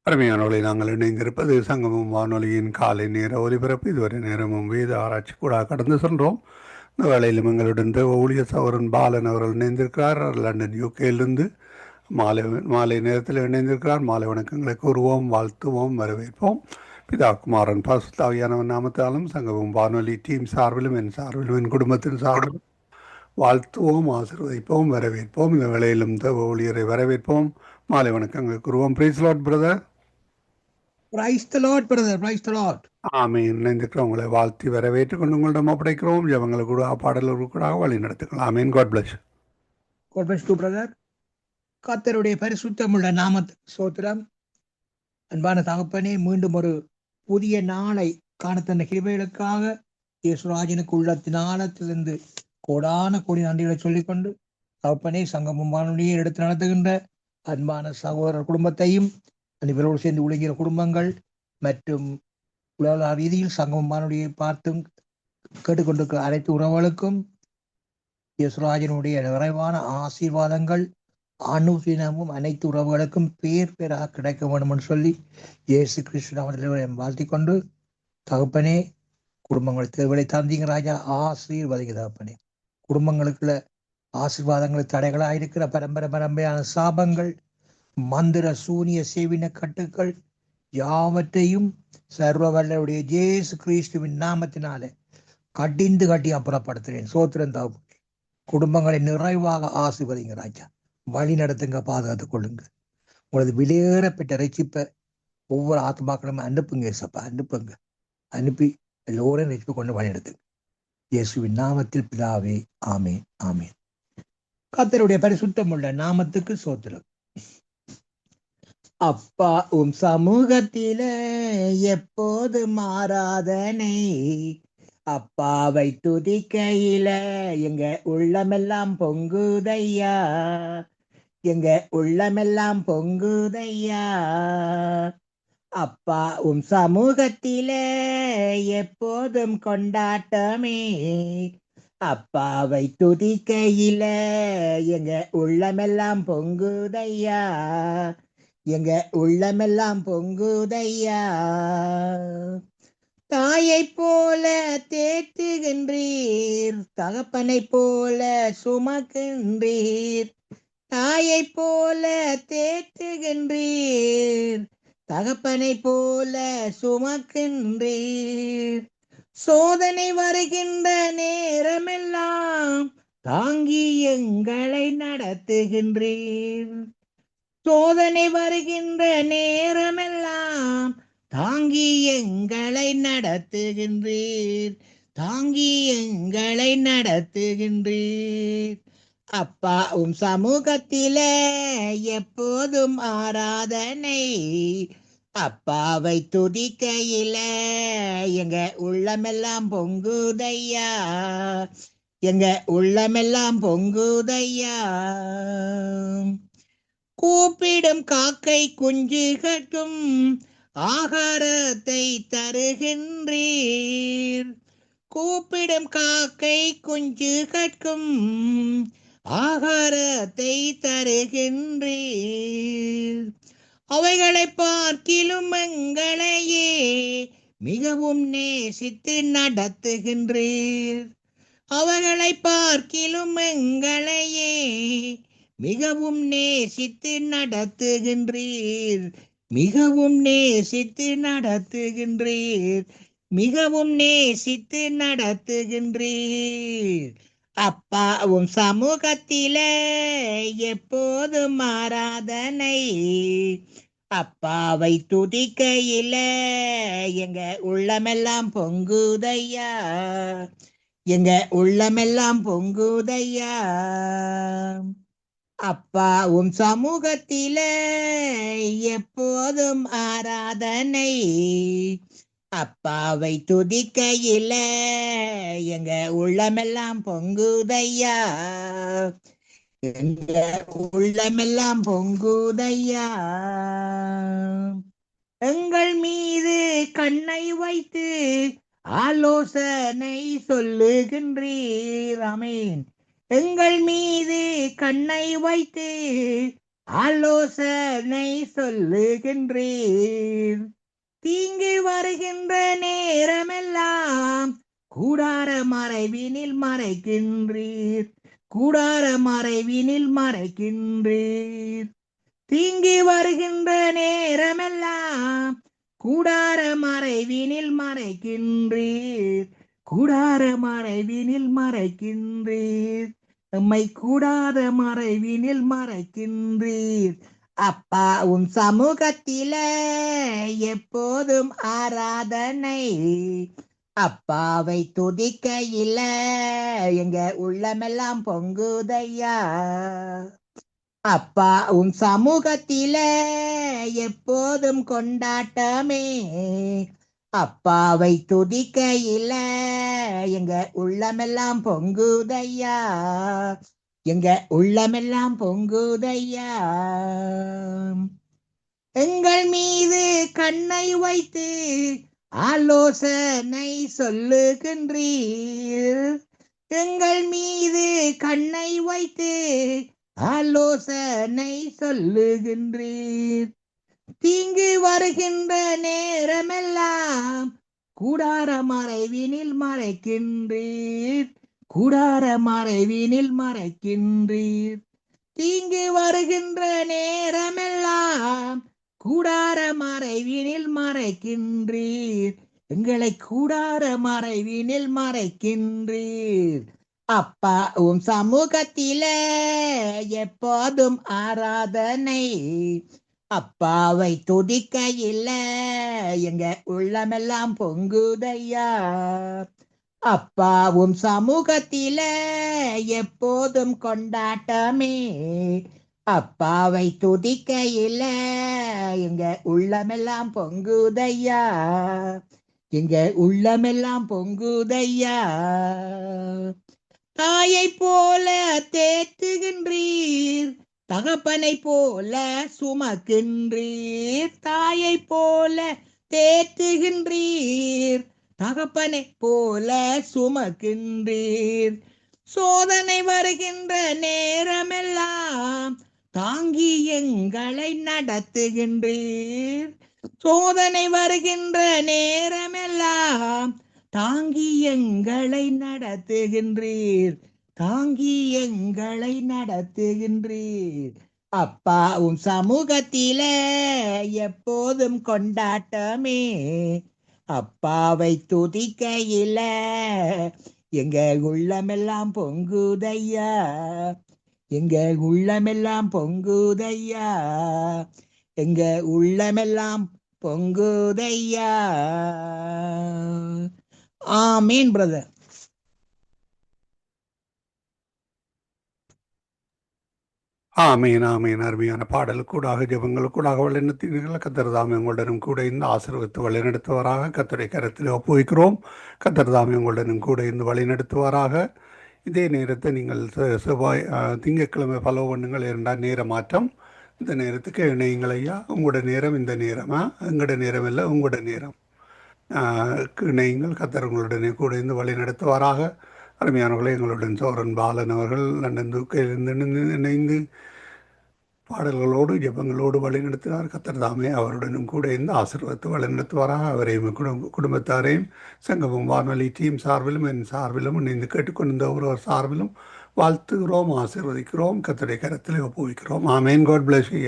அருமையானவர்களை நாங்கள் இணைந்திருப்பது சங்கமம் வானொலியின் காலை நேர ஒலிபரப்பு. இதுவரை நேரமும் வேத ஆராய்ச்சி கூட கடந்து சென்றோம். இந்த வேளையிலும் எங்களுடன் ஊழியர் சகோதரன் பாலன் அவர்கள் இணைந்திருக்கிறார். லண்டன் யூகேயிலிருந்து மாலை மாலை நேரத்தில் இணைந்திருக்கிறார். மாலை வணக்கங்களை கூறுவோம், வாழ்த்துவோம், வரவேற்போம். பிதா குமாரன் பரிசுத்தாவியானவன் நாமத்தாலும் சங்கமம் வானொலி டீம் சார்பிலும் என் சார்பிலும் என் குடும்பத்தின் சார்பிலும் வாழ்த்துவோம், ஆசீர்வதிப்போம், வரவேற்போம். இந்த வேளையிலும் ஊழியரை வரவேற்போம், மாலை வணக்கங்களை கூறுவோம். Praise Lord brother. Praise the Lord, brother. Praise the Lord. ஆமீன். இணைந்திருக்கிறவங்களை வாழ்த்தி வரவேற்றுக் கொண்டு உங்களிடம் ஒப்படைக்கிறோம். ஜபங்களை கூட பாடல்கள் கூட வழி நடத்துக்கலாம். ஆமீன். God bless. God bless you, brother. கர்த்தருடைய பரிசுத்தமுள்ள நாமத்துக்கு ஸ்தோத்திரம். அன்பான தகப்பனே, மீண்டும் ஒரு புதிய நாளை காண தந்த கிருபைகளுக்காக இயேசுராஜனுக்கு உள்ளத்தின் ஆழத்திலிருந்து கோடான கோடி நன்றிகளை சொல்லிக்கொண்டு, தகப்பனே, சங்கமம் வானொலியை எடுத்து நடத்துகின்ற அன்பான சகோதரர் குடும்பத்தையும் இவரோடு சேர்ந்து உழைகிற குடும்பங்கள் மற்றும் உலக ரீதியில் சங்கமம் வானொலியை பார்த்தும் கேட்டுக்கொண்டிருக்கிற அனைத்து உறவுகளுக்கும் இயேசுராஜனுடைய நிறைவான ஆசீர்வாதங்கள் அனுதினமும் அனைத்து உறவுகளுக்கும் பேர் பேராக கிடைக்க வேண்டும் என்று சொல்லி இயேசு கிறிஸ்து நாமத்தில் வாழ்த்திக்கொண்டு, தகப்பனே, குடும்பங்கள் தேர்வுகளை தந்தீங்க ராஜா, ஆசீர்வதிங்க தகப்பனே. குடும்பங்களுக்குள்ள ஆசீர்வாதங்கள் தடைகளாக இருக்கிற பரம்பரையான சாபங்கள், மந்திர சூனிய சேவின கட்டுக்கள் யாவற்றையும் சர்வ வல்லவருடைய இயேசு கிறிஸ்துவின் நாமத்தினாலே கட்டி அப்புறப்படுத்துகிறேன். சோத்திரம் தகப்பனே, குடும்பங்களை நிறைவாக ஆசீர்வதிங்க ராஜா, வழி நடத்துங்க, பாதுகாத்துக் கொள்ளுங்க. உங்களது விலையேறப்பட்ட ரட்சிப்பை ஒவ்வொரு ஆத்மாக்களும் அனுப்புங்க சப்பா, அனுப்பி எல்லோரும் ரட்சிப்பு கொண்டு வழி நடத்துங்க. இயேசுவின் நாமத்தில் பிதாவே, ஆமேன், ஆமேன். கர்த்தருடைய பரிசுத்தமுள்ள நாமத்துக்கு சோத்திரம். அப்பா உம் சமூகத்தில எப்போது மாறாதனை, அப்பாவை துதிக்கையில எங்க உள்ளமெல்லாம் பொங்குதையா, எங்க உள்ளமெல்லாம் பொங்குதையா. அப்பா உம் சமூகத்தில எப்போதும் கொண்டாட்டமே, அப்பாவை துதிக்கையில எங்க உள்ளமெல்லாம் பொங்குதையா, எங்க உள்ளமெல்லாம் பொங்குதையா. தாயை போல தேற்றுகின்றீர், தகப்பனை போல சுமக்கின்றீர். தாயை போல தேற்றுகின்றீர், தகப்பனை போல சுமக்கின்றீர். சோதனை வருகின்ற நேரமெல்லாம் தாங்கி எங்களை நடத்துகின்றீர். சோதனை வருகின்ற நேரமெல்லாம் தாங்கி எங்களை நடத்துகின்றீர், தாங்கி எங்களை நடத்துகின்றீர். அப்பா உம் சமூகத்திலே எப்போதும் ஆராதனை, அப்பாவை துதிக்கையில எங்க உள்ளமெல்லாம் பொங்குதையா, எங்க உள்ளமெல்லாம் பொங்குதையா. கூப்பிடும் காக்கை குஞ்சுகட்கும் ஆகாரத்தை தருகின்றீர். கூப்பிடும் காக்கை குஞ்சுகட்கும் ஆகாரத்தை தருகின்றீர். அவைகளை பார்க்கிலும் எங்களையே மிகவும் நேசித்து நடத்துகின்றீர். அவைகளை பார்க்கிலும் எங்களையே மிகவும் நேசித்து நடத்துகின்றீர், மிகவும் நேசித்து நடத்துகின்றீர், மிகவும் நேசித்து நடத்துகின்றீர். அப்பா உம் சமூகத்திலே எப்போதும் ஆராதனை, அப்பாவை துதிக்கையில எங்க உள்ளமெல்லாம் பொங்குதையா, எங்க உள்ளமெல்லாம் பொங்குதையா. அப்பா உம் சமூகத்திலே எப்போதும் ஆராதனை, அப்பாவை துதிக்கையில எங்க உள்ளமெல்லாம் பொங்குதையா, எங்க உள்ளமெல்லாம் பொங்குதையா. எங்கள் மீது கண்ணை வைத்து ஆலோசனை சொல்லுகின்றீர். ஆமென். எங்கள் மீது கண்ணை வைத்து ஆலோசனை சொல்லுகின்றீர். தீங்கு வருகின்ற நேரமெல்லாம் கூடார மறைவினில் மறைக்கின்றீர். கூடார மறைவினில் மறைக்கின்றீர். தீங்கு வருகின்ற நேரமெல்லாம் கூடார மறைவினில் மறைக்கின்றீர். கூடார மறைவினில் மறைக்கின்றீர். நம்மை கூடாத மறைவினில் மறைக்கின்றீர். அப்பா உன் சமூகத்தில எப்போதும் ஆராதனை. அப்பாவை துதிக்கையில எங்க உள்ளமெல்லாம் பொங்குதையா. அப்பா உன் சமூகத்தில எப்போதும் கொண்டாட்டமே. அப்பாவை துதிக்கையில எங்க உள்ளமெல்லாம் பொங்குதையா. எங்க உள்ளமெல்லாம் பொங்குதையா. எங்கள் மீது கண்ணை வைத்து ஆலோசனை சொல்லுகின்றீர். எங்கள் மீது கண்ணை வைத்து ஆலோசனை சொல்லுகின்றீர். தீங்கு வருகின்ற நேரமெல்லாம் கூடார மறைவினில் மறைக்கின்றீர். கூடார மறைவினில் மறைக்கின்றீர். தீங்கு வருகின்ற நேரமெல்லாம் கூடார மறைவினில் மறைக்கின்றீர். எங்களை கூடார மறைவினில் மறைக்கின்றீர். அப்பா உம் சமூகத்தில எப்போதும் ஆராதனை. அப்பாவை துதிக்கையில எங்க உள்ளமெல்லாம் பொங்குதையா. அப்பாவும் சமூகத்தில எப்போதும் கொண்டாட்டமே. அப்பாவை துதிக்கையில எங்க உள்ளமெல்லாம் பொங்குதையா. எங்க உள்ளமெல்லாம் பொங்குதையா. தாயை போல தேற்றுகின்றீர். தகப்பனை போல சுமக்கின்றீர். தாயை போல தேற்றுகின்றீர். தகப்பனை போல சுமக்கின்றீர். சோதனை வருகின்ற நேரமெல்லாம் தாங்கி எங்களை நடத்துகின்றீர். சோதனை வருகின்ற நேரமெல்லாம் தாங்கி எங்களை நடத்துகின்றீர். தாங்கி எங்களை நடத்துகின்றீர். அப்பா உம் சமூகத்தில எப்போதும் கொண்டாட்டமே. அப்பாவை துதிக்கையில எங்க உள்ளமெல்லாம் பொங்குதையா. எங்க உள்ளமெல்லாம் பொங்குதையா. எங்க உள்ளமெல்லாம் பொங்குதையா. ஆமீன் பிரதர். ஆமீன் ஆமீன். அருமையான பாடலுக்கூடாக ஜெபங்களுக்கூடாக வழிநடத்தினீர்கள். கர்த்தர் தாமே உங்களுடனும் கூட இந்த ஆசீர்வதித்து வழிநடத்துவாராக. கர்த்தருடைய கரத்தில் ஒப்புவிக்கிறோம். கர்த்தர் தாமே உங்களுடனும் கூட இந்த வழிநடத்துவாராக. இதே நேரத்தை நீங்கள் செவ்வாய் திங்கட்கிழமை ஃபாலோ பண்ணுங்கள். இரண்டாம் நேர மாற்றம். இந்த நேரத்துக்கு இணையுங்கள் ஐயா. உங்களோட நேரம் இந்த நேரமா? எங்களோட நேரம் இல்லை, உங்களோட நேரம். இணையுங்கள். கர்த்தர் உங்களுடனே கூட இந்த வழி நடத்துவாராக. அருமையானவர்களை, எங்களுடன் சோரன் பாலன் அவர்கள் லண்டன் தூக்கையிலிருந்து இணைந்து பாடல்களோடு ஜெபங்களோடு வழிநடத்தினார். கர்த்தர் தாமே அவருடனும் கூட இந்த ஆசீர்வாதத்தை வழிநடத்துவாராக. அவரையும் குடும்பத்தாரையும் சங்கமம் வானொலி டீம் சார்பிலும் என் சார்பிலும் இணைந்து கேட்டுக்கொண்டிருந்த ஒருவர் சார்பிலும் வாழ்த்துகிறோம், ஆசீர்வதிக்கிறோம். கர்த்தருடைய கரத்தில் ஒப்புவிக்கிறோம். ஆமேன். God bless you.